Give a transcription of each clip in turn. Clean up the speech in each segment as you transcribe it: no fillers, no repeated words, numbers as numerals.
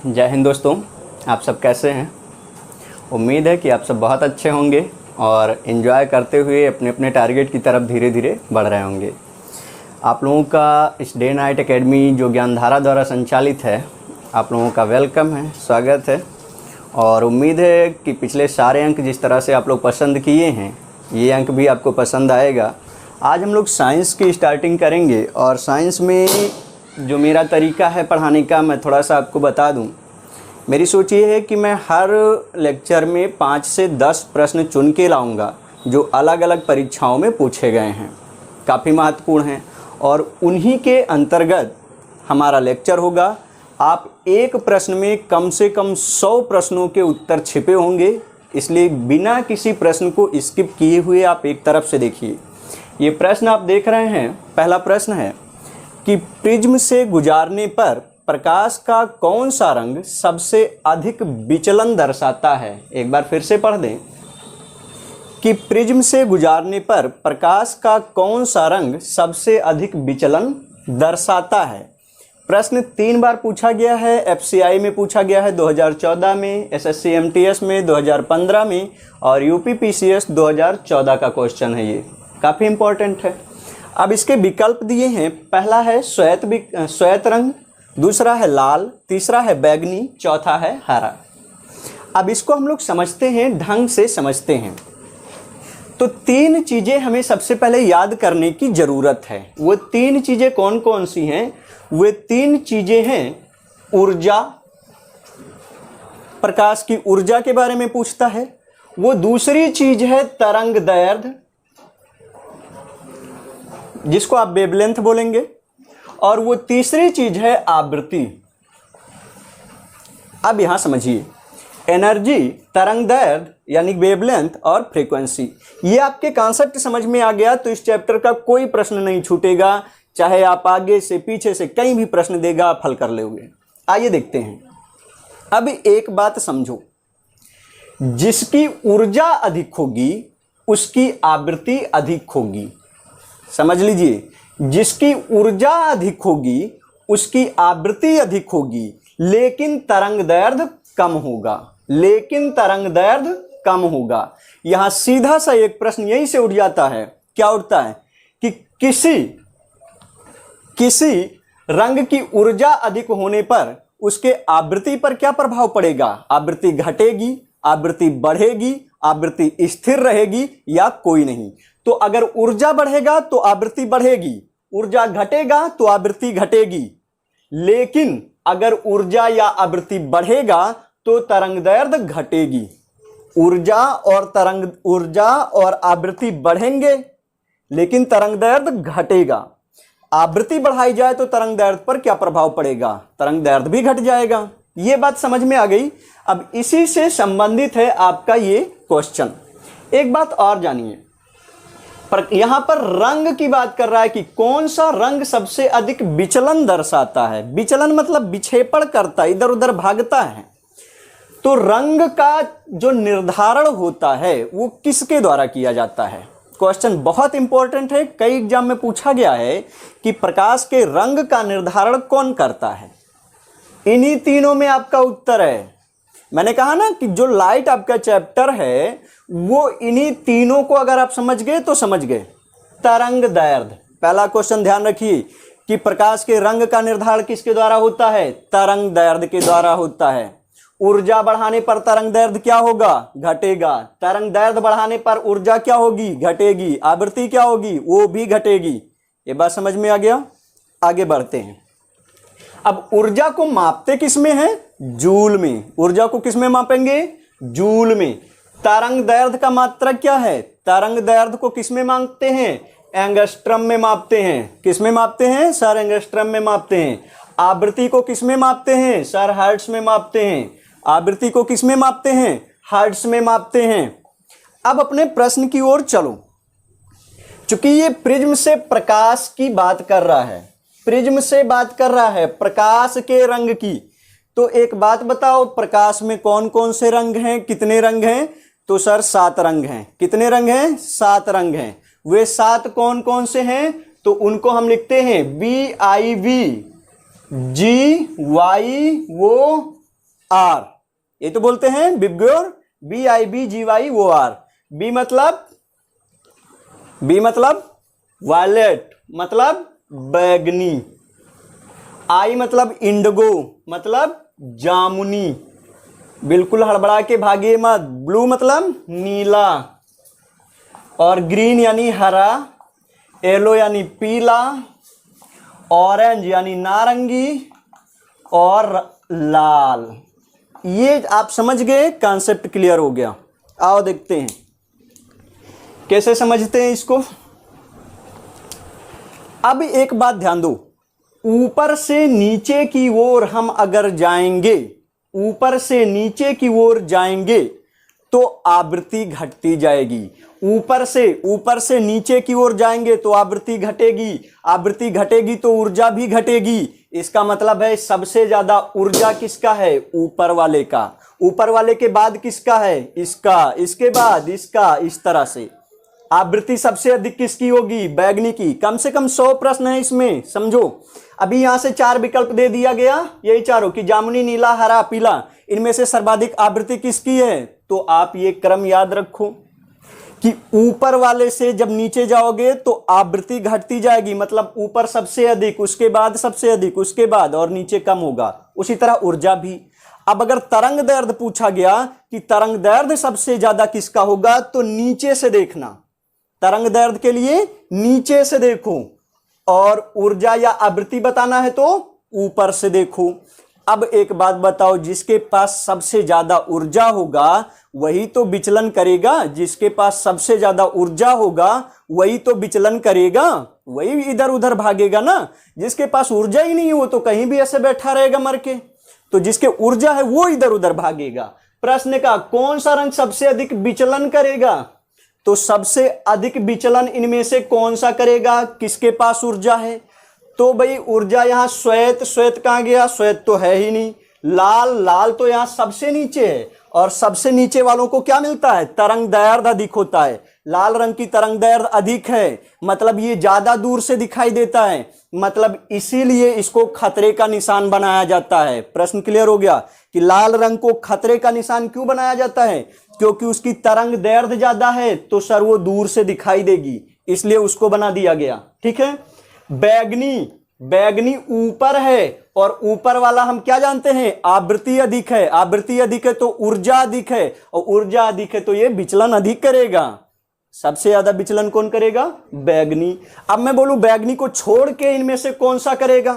जय हिंद दोस्तों, आप सब कैसे हैं। उम्मीद है कि आप सब बहुत अच्छे होंगे और एंजॉय करते हुए अपने अपने टारगेट की तरफ धीरे धीरे बढ़ रहे होंगे। आप लोगों का इस डे नाइट एकेडमी जो ज्ञानधारा द्वारा संचालित है, आप लोगों का वेलकम है, स्वागत है। और उम्मीद है कि पिछले सारे अंक जिस तरह से आप लोग पसंद किए हैं, ये अंक भी आपको पसंद आएगा। आज हम लोग साइंस की स्टार्टिंग करेंगे और साइंस में जो मेरा तरीका है पढ़ाने का, मैं थोड़ा सा आपको बता दूं। मेरी सोच ये है कि मैं हर लेक्चर में 5 से 10 प्रश्न चुन के लाऊंगा जो अलग अलग परीक्षाओं में पूछे गए हैं, काफ़ी महत्वपूर्ण हैं, और उन्हीं के अंतर्गत हमारा लेक्चर होगा। आप एक प्रश्न में कम से कम 100 प्रश्नों के उत्तर छिपे होंगे, इसलिए बिना किसी प्रश्न को स्किप किए हुए आप एक तरफ से देखिए। ये प्रश्न आप देख रहे हैं, पहला प्रश्न है कि प्रिज्म से गुजारने पर प्रकाश का कौन सा रंग सबसे अधिक विचलन दर्शाता है। एक बार फिर से पढ़ दें कि प्रिज्म से गुजारने पर प्रकाश का कौन सा रंग सबसे अधिक विचलन दर्शाता है। प्रश्न 3 बार पूछा गया है। एफसीआई में पूछा गया है 2014 में, एसएससी एमटीएस में 2015 में, और यूपीपीसीएस 2014 का क्वेश्चन है। ये काफ़ी इंपॉर्टेंट है। अब इसके विकल्प दिए हैं। पहला है श्वेत रंग, दूसरा है लाल, तीसरा है बैगनी, चौथा है हरा। अब इसको हम लोग समझते हैं, ढंग से समझते हैं। तो 3 चीज़ें हमें सबसे पहले याद करने की ज़रूरत है। वो 3 चीज़ें कौन कौन सी हैं? वे 3 चीज़ें हैं ऊर्जा, प्रकाश की ऊर्जा के बारे में पूछता है। वो दूसरी चीज़ है तरंग दैर्ध्य, जिसको आप वेवलेंथ बोलेंगे, और वो तीसरी चीज है आवृत्ति। अब यहां समझिए, एनर्जी, तरंग दैर्ध्य यानी वेवलेंथ और फ्रीक्वेंसी, ये आपके कॉन्सेप्ट समझ में आ गया तो इस चैप्टर का कोई प्रश्न नहीं छूटेगा। चाहे आप आगे से पीछे से कहीं भी प्रश्न देगा, आप हल कर लोगे। आइए देखते हैं। अब एक बात समझो, जिसकी ऊर्जा अधिक होगी उसकी आवृत्ति अधिक होगी। समझ लीजिए, जिसकी ऊर्जा अधिक होगी उसकी आवृत्ति अधिक होगी, लेकिन तरंग दैर्ध्य कम होगा। लेकिन तरंग दैर्ध्य कम होगा। यहां सीधा सा एक प्रश्न यहीं से उठ जाता है। क्या उठता है कि किसी रंग की ऊर्जा अधिक होने पर उसके आवृत्ति पर क्या प्रभाव पड़ेगा? आवृत्ति घटेगी, आवृत्ति बढ़ेगी, आवृत्ति स्थिर रहेगी या कोई नहीं। तो अगर ऊर्जा बढ़ेगा तो आवृत्ति बढ़ेगी, ऊर्जा घटेगा तो आवृत्ति घटेगी। लेकिन अगर ऊर्जा या आवृत्ति बढ़ेगा तो तरंग दैर्ध्य घटेगी। ऊर्जा और आवृत्ति बढ़ेंगे लेकिन तरंग दैर्ध्य घटेगा। आवृत्ति बढ़ाई जाए तो तरंग दैर्ध्य पर क्या प्रभाव पड़ेगा? तरंग दैर्ध्य भी घट जाएगा। ये बात समझ में आ गई। अब इसी से संबंधित है आपका ये क्वेश्चन। एक बात और जानिए, पर यहां पर रंग की बात कर रहा है कि कौन सा रंग सबसे अधिक विचलन दर्शाता है। विचलन मतलब विक्षेपण करता, इधर उधर भागता है। तो रंग का जो निर्धारण होता है वो किसके द्वारा किया जाता है? क्वेश्चन बहुत इंपॉर्टेंट है, कई एग्जाम में पूछा गया है कि प्रकाश के रंग का निर्धारण कौन करता है। इन्हीं तीनों में आपका उत्तर है। मैंने कहा ना कि जो लाइट आपका चैप्टर है वो इन्हीं तीनों को अगर आप समझ गए तो समझ गए। तरंग दैर्ध्य, पहला क्वेश्चन ध्यान रखिए कि प्रकाश के रंग का निर्धारण किसके द्वारा होता है? तरंग दैर्ध्य के द्वारा होता है। ऊर्जा बढ़ाने पर तरंग दैर्ध्य क्या होगा? घटेगा। तरंग दैर्ध्य बढ़ाने पर ऊर्जा क्या होगी? घटेगी। आवृत्ति क्या होगी? वो भी घटेगी। ये बात समझ में आ गया? आगे बढ़ते हैं। अब ऊर्जा को मापते किसमें है? जूल में। ऊर्जा को किसमें मापेंगे? जूल में। तरंग दैर्ध्य का मात्रक क्या है? तरंग दैर्ध्य को किसमें मापते हैं? एंगस्ट्रम में मापते हैं। किसमें मापते हैं सर? एंगस्ट्रम में मापते हैं। आवृत्ति को किसमें मापते हैं सर? हर्ट्ज में मापते हैं। आवृत्ति को किसमें मापते हैं? हर्ट्ज में मापते हैं। अब अपने प्रश्न की ओर चलो। चूंकि ये प्रिज्म से प्रकाश की बात कर रहा है, प्रिज्म से बात कर रहा है प्रकाश के रंग की, तो एक बात बताओ, प्रकाश में कौन कौन से रंग हैं? कितने रंग हैं? तो सर 7 रंग हैं। कितने रंग हैं? 7 रंग हैं। वे 7 कौन कौन से हैं? तो उनको हम लिखते हैं VIV, GY वो आर, ये तो बोलते हैं विबग्योर, BIBGYOR। बी मतलब वायलेट, मतलब बैगनी। आई मतलब इंडिगो, मतलब जामुनी। बिल्कुल हड़बड़ा के भागिए मत। ब्लू मतलब नीला, और ग्रीन यानी हरा, येलो यानी पीला, ऑरेंज यानी नारंगी, और लाल। ये आप समझ गए, कॉन्सेप्ट क्लियर हो गया। आओ देखते हैं कैसे समझते हैं इसको। अब एक बात ध्यान दो, ऊपर से नीचे की ओर हम अगर जाएंगे, ऊपर से नीचे की ओर जाएंगे तो आवृत्ति घटती जाएगी। ऊपर से नीचे की ओर जाएंगे तो आवृत्ति घटेगी, आवृत्ति घटेगी तो ऊर्जा भी घटेगी। इसका मतलब है सबसे ज्यादा ऊर्जा किसका है? ऊपर वाले का। ऊपर वाले के बाद किसका है? इसका। इसके बाद इसका। इस तरह से आवृत्ति सबसे अधिक किसकी होगी? बैगनी की। कम से कम 100 प्रश्न है इसमें, समझो। अभी यहां से 4 विकल्प दे दिया गया, यही चारों कि जामुनी, नीला, हरा, पीला, इनमें से सर्वाधिक आवृत्ति किसकी है? तो आप ये क्रम याद रखो कि ऊपर वाले से जब नीचे जाओगे तो आवृत्ति घटती जाएगी, मतलब ऊपर सबसे अधिक, उसके बाद सबसे अधिक, उसके बाद, और नीचे कम होगा। उसी तरह ऊर्जा भी। अब अगर तरंग दैर्ध्य पूछा गया कि तरंग दैर्ध्य सबसे ज्यादा किसका होगा, तो नीचे से देखना। तरंग दैर्ध्य के लिए नीचे से देखो, और ऊर्जा या आवृत्ति बताना है तो ऊपर से देखो। अब एक बात बताओ, जिसके पास सबसे ज्यादा ऊर्जा होगा वही तो विचलन करेगा। जिसके पास सबसे ज्यादा ऊर्जा होगा वही तो विचलन करेगा, वही इधर उधर भागेगा ना। जिसके पास ऊर्जा ही नहीं है वो तो कहीं भी ऐसे बैठा रहेगा मर के। तो जिसके ऊर्जा है वो इधर उधर भागेगा। प्रश्न का कौन सा रंग सबसे अधिक विचलन करेगा? तो सबसे अधिक विचलन इनमें से कौन सा करेगा? किसके पास ऊर्जा है? तो भाई ऊर्जा यहां श्वेत, श्वेत कहां गया? श्वेत तो है ही नहीं। लाल, लाल तो यहां सबसे नीचे है, और सबसे नीचे वालों को क्या मिलता है? तरंग दैर्ध्य अधिक होता है। लाल रंग की तरंग दैर्ध्य अधिक है, मतलब ये ज्यादा दूर से दिखाई देता है, मतलब इसीलिए इसको खतरे का निशान बनाया जाता है। प्रश्न क्लियर हो गया कि लाल रंग को खतरे का निशान क्यों बनाया जाता है? क्योंकि उसकी तरंग दैर्ध्य ज्यादा है, तो सर वो दूर से दिखाई देगी, इसलिए उसको बना दिया गया। ठीक है। बैगनी, बैगनी ऊपर है, और ऊपर वाला हम क्या जानते हैं? आवृत्ति अधिक है। आवृत्ति अधिक है तो ऊर्जा अधिक है, और ऊर्जा अधिक है तो ये विचलन अधिक करेगा। सबसे ज्यादा विचलन कौन करेगा? बैगनी। अब मैं बोलूं बैगनी को छोड़ के इनमें से कौन सा करेगा?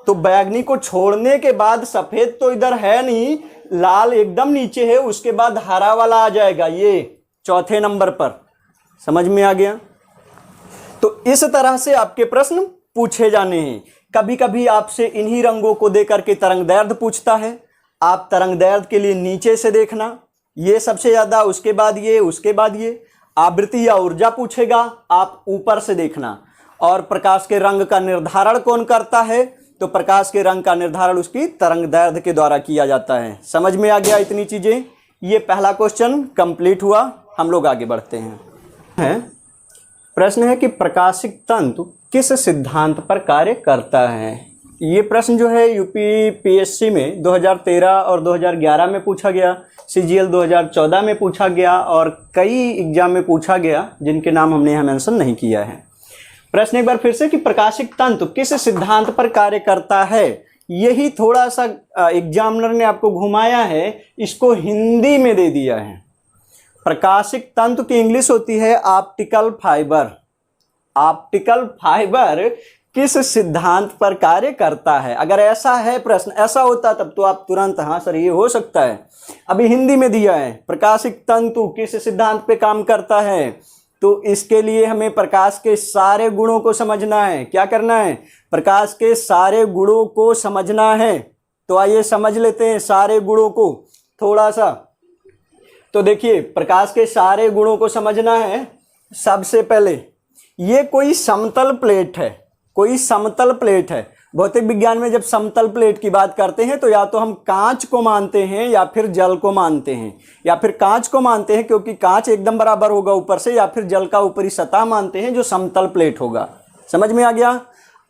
तो बैगनी को छोड़ने के बाद सफेद तो इधर है नहीं, लाल एकदम नीचे है, उसके बाद हरा वाला आ जाएगा, ये चौथे नंबर पर। समझ में आ गया? तो इस तरह से आपके प्रश्न पूछे जाने हैं। कभी कभी आपसे इन्हीं रंगों को देकर के तरंग दैर्ध्य पूछता है। आप तरंग दैर्ध्य के लिए नीचे से देखना, ये सबसे ज्यादा, उसके बाद ये, उसके बाद ये। आवृत्ति या ऊर्जा पूछेगा, आप ऊपर से देखना। और प्रकाश के रंग का निर्धारण कौन करता है? तो प्रकाश के रंग का निर्धारण उसकी तरंग दैर्ध्य के द्वारा किया जाता है। समझ में आ गया इतनी चीजें? ये पहला क्वेश्चन कंप्लीट हुआ। हम लोग आगे बढ़ते हैं। प्रश्न है कि प्रकाशिक तंतु किस सिद्धांत पर कार्य करता है? ये प्रश्न जो है यूपी पीएससी में 2013 और 2011 में पूछा गया, CGL 2014 में पूछा गया, और कई एग्जाम में पूछा गया जिनके नाम हमने यहाँ मेंशन नहीं किया है। प्रश्न एक बार फिर से कि प्रकाशिक तंतु किस सिद्धांत पर कार्य करता है। यही थोड़ा सा एग्जामिनर ने आपको घुमाया है, इसको हिंदी में दे दिया है। प्रकाशिक तंतु की इंग्लिश होती है ऑप्टिकल फाइबर। ऑप्टिकल फाइबर किस सिद्धांत पर कार्य करता है? अगर ऐसा है प्रश्न, ऐसा होता तब तो आप तुरंत हाँ सर ये हो सकता है। अभी हिंदी में दिया है प्रकाशिक तंतु किस सिद्धांत पे काम करता है, तो इसके लिए हमें प्रकाश के सारे गुणों को समझना है। क्या करना है? प्रकाश के सारे गुणों को समझना है। तो आइए समझ लेते हैं सारे गुणों को थोड़ा सा। तो देखिए, प्रकाश के सारे गुणों को समझना है। सबसे पहले ये कोई समतल प्लेट है, कोई समतल प्लेट है। भौतिक विज्ञान में जब समतल प्लेट की बात करते हैं तो या तो हम कांच को मानते हैं या फिर जल को मानते हैं, या फिर कांच को मानते हैं क्योंकि कांच एकदम बराबर होगा ऊपर से, या फिर जल का ऊपरी सतह मानते हैं जो समतल प्लेट होगा। समझ में आ गया?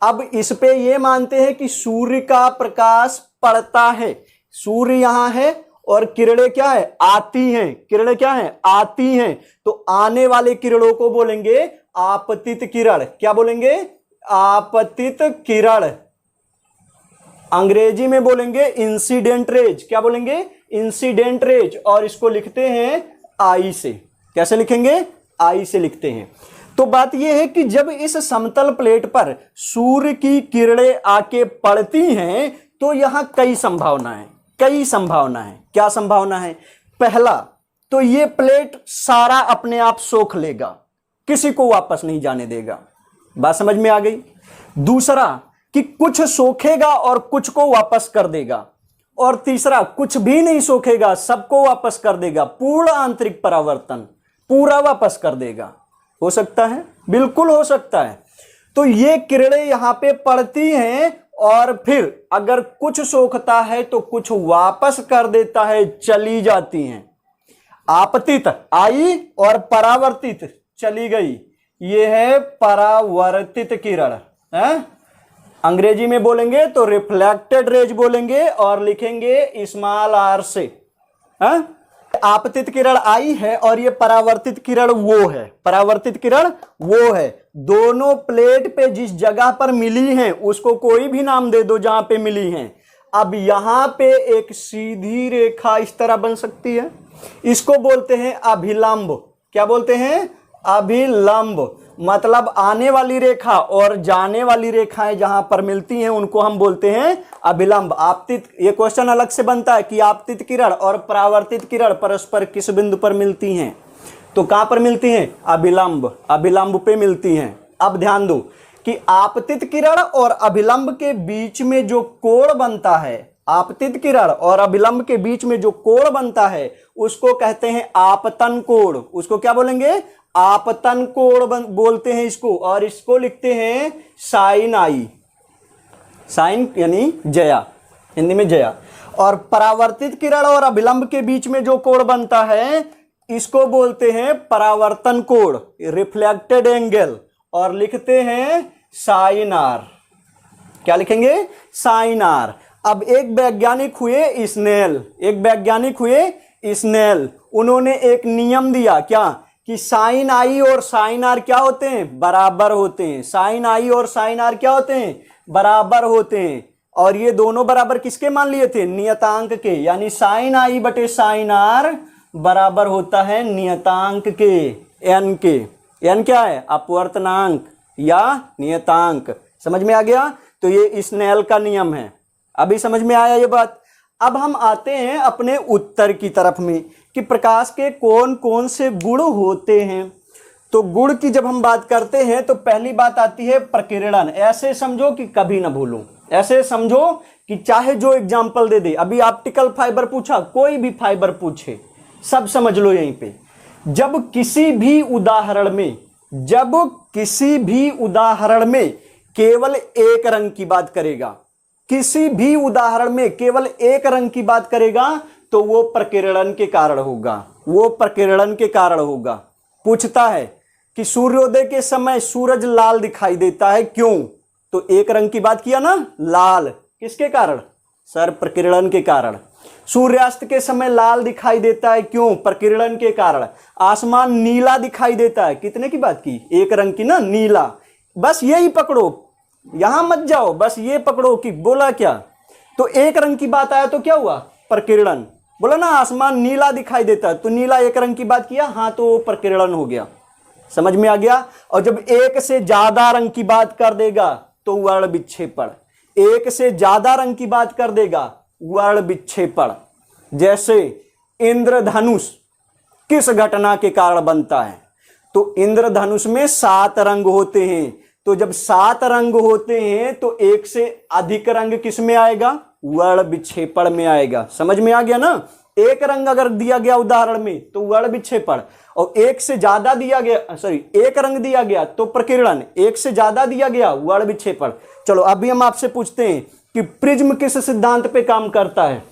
अब इस पे ये मानते हैं कि सूर्य का प्रकाश पड़ता है, सूर्य यहां है और किरणें क्या है, आती हैं। किरणें क्या है, आती हैं। तो आने वाले किरणों को बोलेंगे आपतित किरण। क्या बोलेंगे, आपतित किरण। अंग्रेजी में बोलेंगे इंसिडेंट रेज। क्या बोलेंगे, इंसिडेंट रेज। और इसको लिखते हैं आई से। कैसे लिखेंगे, आई से लिखते हैं। तो बात यह है कि जब इस समतल प्लेट पर सूर्य की किरणें आके पड़ती हैं तो यहां कई संभावनाएं, कई संभावनाएं। क्या संभावना है, पहला तो ये प्लेट सारा अपने आप सोख लेगा, किसी को वापस नहीं जाने देगा। बात समझ में आ गई। दूसरा कि कुछ सोखेगा और कुछ को वापस कर देगा। और तीसरा कुछ भी नहीं सोखेगा, सबको वापस कर देगा। पूर्ण आंतरिक परावर्तन, पूरा वापस कर देगा। हो सकता है, बिल्कुल हो सकता है। तो ये किरणें यहां पे पड़ती हैं और फिर अगर कुछ सोखता है तो कुछ वापस कर देता है, चली जाती हैं। आपतित आई और परावर्तित चली गई, ये है परावर्तित किरण है। अंग्रेजी में बोलेंगे तो रिफ्लेक्टेड रेज बोलेंगे और लिखेंगे स्मॉल आर से। है आपतित किरण आई है और ये परावर्तित किरण वो है, परावर्तित किरण वो है। दोनों प्लेट पे जिस जगह पर मिली हैं उसको कोई भी नाम दे दो जहां पे मिली हैं। अब यहां पे एक सीधी रेखा इस तरह बन सकती है, इसको बोलते हैं अभिलंब। क्या बोलते हैं, अभिलंब। मतलब आने वाली रेखा और जाने वाली रेखाएं जहां पर मिलती हैं उनको हम बोलते हैं अभिलंब। आपतित, ये क्वेश्चन अलग से बनता है कि आपतित किरण और परावर्तित किरण परस्पर किस बिंदु पर मिलती हैं, तो कहां पर मिलती हैं, अभिलंब, अभिलंब पे मिलती हैं। अब ध्यान दो कि आपतित किरण और अभिलंब के बीच में जो कोण बनता है, आपतित किरण और अभिलंब के बीच में जो कोण बनता है उसको कहते हैं आपतन कोण। उसको क्या बोलेंगे, आपतन कोण बोलते हैं इसको। और इसको लिखते हैं साइन आई, साइन यानी जया, हिंदी में जया। और परावर्तित किरण और अभिलंब के बीच में जो कोण बनता है इसको बोलते हैं परावर्तन कोण, रिफ्लेक्टेड एंगल, और लिखते हैं साइन आर। क्या लिखेंगे, साइन आर। अब एक वैज्ञानिक हुए स्नेल, एक वैज्ञानिक हुए स्नेल, उन्होंने एक नियम दिया क्या, कि साइन आई और साइन आर क्या होते हैं, बराबर होते हैं। साइन आई और साइन आर क्या होते हैं, बराबर होते हैं। और ये दोनों बराबर किसके मान लिए थे, नियतांक के। यानी साइन आई बटे साइन आर बराबर होता है नियतांक के, एन के। एन क्या है, अपवर्तनांक या नियतांक। समझ में आ गया। तो ये स्नेल का नियम है। अभी समझ में आया ये बात। अब हम आते हैं अपने उत्तर की तरफ में कि प्रकाश के कौन कौन से गुण होते हैं। तो गुण की जब हम बात करते हैं तो पहली बात आती है प्रकीर्णन। ऐसे समझो कि कभी ना भूलो, ऐसे समझो कि चाहे जो एग्जाम्पल दे दे। अभी ऑप्टिकल फाइबर पूछा, कोई भी फाइबर पूछे, सब समझ लो यहीं पे। जब किसी भी उदाहरण में केवल एक रंग की बात करेगा, किसी भी उदाहरण में केवल एक रंग की बात करेगा तो वो प्रकीर्णन के कारण होगा, वो प्रकीर्णन के कारण होगा। पूछता है कि सूर्योदय के समय सूरज लाल दिखाई देता है, क्यों, तो एक रंग की बात किया ना, लाल। किसके कारण, सर प्रकीर्णन के कारण। सूर्यास्त के समय लाल दिखाई देता है, क्यों, प्रकीर्णन के कारण। आसमान नीला दिखाई देता है, कितने की बात की, एक रंग की ना, नीला। बस यही पकड़ो, यहां मत जाओ, बस ये पकड़ो कि बोला क्या, तो एक रंग की बात आया तो क्या हुआ, प्रकीर्णन। बोला ना आसमान नीला दिखाई देता है, तो नीला एक रंग की बात किया, हाँ तो प्रकीर्णन हो गया। समझ में आ गया। और जब एक से ज्यादा रंग की बात कर देगा तो वर्ण विक्षेपण, एक से ज्यादा रंग की बात कर देगा वर्ण विक्षेपण। जैसे इंद्रधनुष किस घटना के कारण बनता है, तो इंद्रधनुष में 7 रंग होते हैं। तो जब 7 रंग होते हैं तो एक से अधिक रंग किस में आएगा, वर्ण विक्षेपण में आएगा। समझ में आ गया ना। एक रंग अगर दिया गया उदाहरण में तो वर्ण विक्षेपण, और एक से ज्यादा दिया गया, एक रंग दिया गया तो प्रकीर्णन, एक से ज्यादा दिया गया वर्ण विक्षेपण। चलो अभी हम आपसे पूछते हैं कि प्रिज्म किस सिद्धांत पे काम करता है।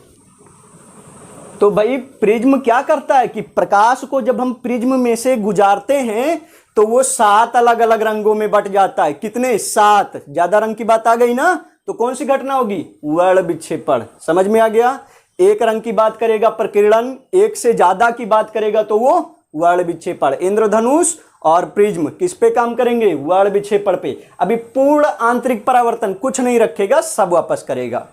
तो भाई प्रिज्म क्या करता है कि प्रकाश को जब हम प्रिज्म में से गुजारते हैं तो वो 7 अलग अलग रंगों में बट जाता है। कितने, 7। ज्यादा रंग की बात आ गई ना, तो कौन सी घटना होगी, वर्ण विक्षेपण। समझ में आ गया। एक रंग की बात करेगा प्रकीर्णन, एक से ज्यादा की बात करेगा तो वो वर्ण विक्षेपण। इंद्रधनुष और प्रिज्म किस पे काम करेंगे? वर्ण विक्षेपण पे। अभी पूर्ण आंतरिक परावर्तन कुछ नहीं रखेगा, सब वापस करेगा।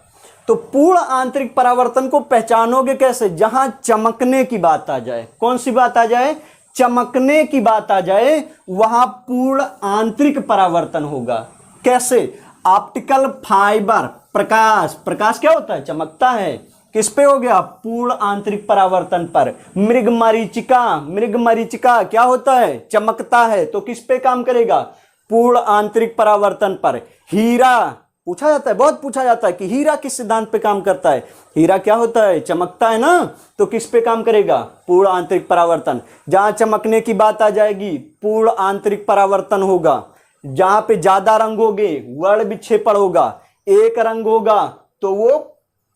तो पूर्ण आंतरिक परावर्तन को पहचानोगे कैसे? जहां चमकने की बात आ जाए। कौन सी बात आ जाए? चमकने की बात आ जाए, वहां पूर्ण आंतरिक परावर्तन होगा। कैसे? ऑप्टिकल फाइबर, प्रकाश, प्रकाश क्या होता है? चमकता है। किस पे हो गया? पूर्ण आंतरिक परावर्तन पर। मृगमरीचिका, मृगमरीचिका क्या होता है? चमकता है। तो किस पे काम करेगा? पूर्ण आंतरिक परावर्तन पर। हीरा पूछा जाता है, बहुत पूछा जाता है कि हीरा किस सिद्धांत पे काम करता है? हीरा क्या होता है? चमकता है ना, तो किस पे काम करेगा? पूर्ण आंतरिक परावर्तन। जहां चमकने की बात आ जाएगी, पूर्ण आंतरिक परावर्तन होगा। जहां पे ज्यादा रंग होंगे, वर्ण विक्षेपण होगा। एक रंग होगा तो वो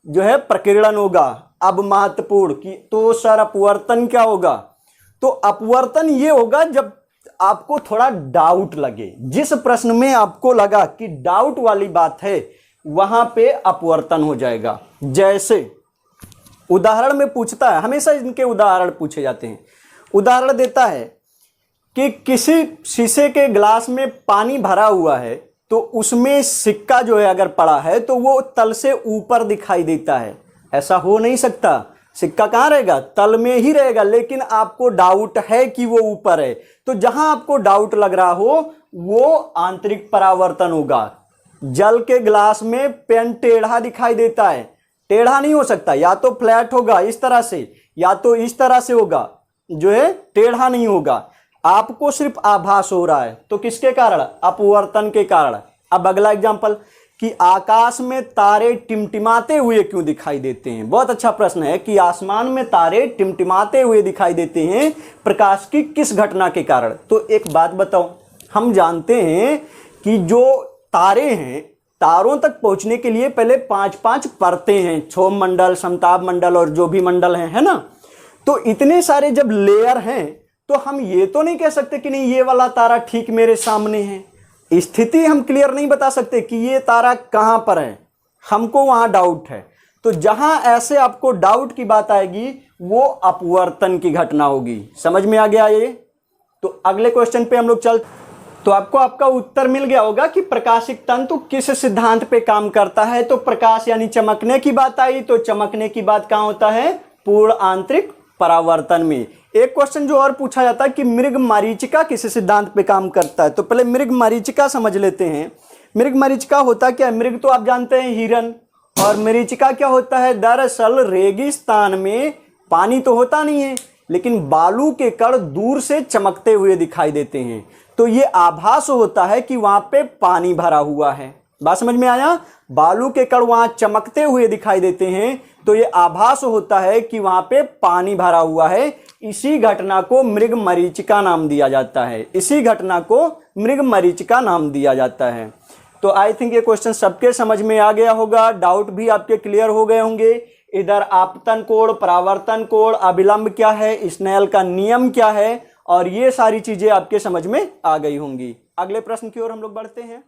जो है प्रकीर्णन होगा। अब महत्वपूर्ण कि तो सर अपवर्तन क्या होगा? तो अपवर्तन ये होगा जब आपको थोड़ा डाउट लगे, जिस प्रश्न में आपको लगा कि डाउट वाली बात है, वहां पे अपवर्तन हो जाएगा। जैसे उदाहरण में पूछता है, हमेशा इनके उदाहरण पूछे जाते हैं। उदाहरण देता है कि किसी शीशे के ग्लास में पानी भरा हुआ है, तो उसमें सिक्का जो है अगर पड़ा है तो वो तल से ऊपर दिखाई देता है। ऐसा हो नहीं सकता। सिक्का कहाँ रहेगा? तल में ही रहेगा। लेकिन आपको डाउट है कि वो ऊपर है, तो जहां आपको डाउट लग रहा हो वो आंतरिक परावर्तन होगा। जल के ग्लास में पेन टेढ़ा दिखाई देता है, टेढ़ा नहीं हो सकता, या तो फ्लैट होगा इस तरह से, या तो इस तरह से होगा, जो है टेढ़ा नहीं होगा। आपको सिर्फ आभास हो रहा है, तो किसके कारण? अपवर्तन के कारण। अब अगला एग्जांपल कि आकाश में तारे टिमटिमाते हुए क्यों दिखाई देते हैं? बहुत अच्छा प्रश्न है कि आसमान में तारे टिमटिमाते हुए दिखाई देते हैं प्रकाश की किस घटना के कारण? तो एक बात बताओ, हम जानते हैं कि जो तारे हैं, तारों तक पहुंचने के लिए पहले 5-5 परतें हैं, क्षोभ मंडल, समताप मंडल और जो भी मंडल है ना। तो इतने सारे जब लेयर हैं, तो हम ये तो नहीं कह सकते कि नहीं ये वाला तारा ठीक मेरे सामने है। स्थिति हम क्लियर नहीं बता सकते कि ये तारा कहां पर है, हमको वहां डाउट है। तो जहां ऐसे आपको डाउट की बात आएगी, वो अपवर्तन की घटना होगी। समझ में आ गया ये? तो अगले क्वेश्चन पे हम लोग चल। तो आपको आपका उत्तर मिल गया होगा कि प्रकाशिक तंतु किस सिद्धांत पे काम करता है। तो प्रकाश यानी चमकने की बात आई, तो चमकने की बात कहां होता है? पूर्ण आंतरिक परावर्तन में। एक क्वेश्चन जो और पूछा जाता है कि मृग मरीचिका किस सिद्धांत पे काम करता है। तो पहले मृग मरीचिका समझ लेते हैं। मृग मरीचिका होता क्या है? मृग तो आप जानते हैं हिरन, और मरीचिका क्या होता है? दरअसल रेगिस्तान में पानी तो होता नहीं है, लेकिन बालू के कण दूर से चमकते हुए दिखाई देते हैं। तो ये आभास होता है कि वहां पे पानी भरा हुआ है। बात समझ में आया? बालू के कण वहां चमकते हुए दिखाई देते हैं, तो ये आभास होता है कि वहां पे पानी भरा हुआ है। इसी घटना को मृग मरीचिका नाम दिया जाता है। इसी घटना को मृग मरीचिका नाम दिया जाता है। तो आई थिंक ये क्वेश्चन सबके समझ में आ गया होगा, डाउट भी आपके क्लियर हो गए होंगे। इधर आपतन कोण, परावर्तन कोण, अभिलंब क्या है, स्नेल का नियम क्या है, और ये सारी चीजें आपके समझ में आ गई होंगी। अगले प्रश्न की ओर हम लोग बढ़ते हैं।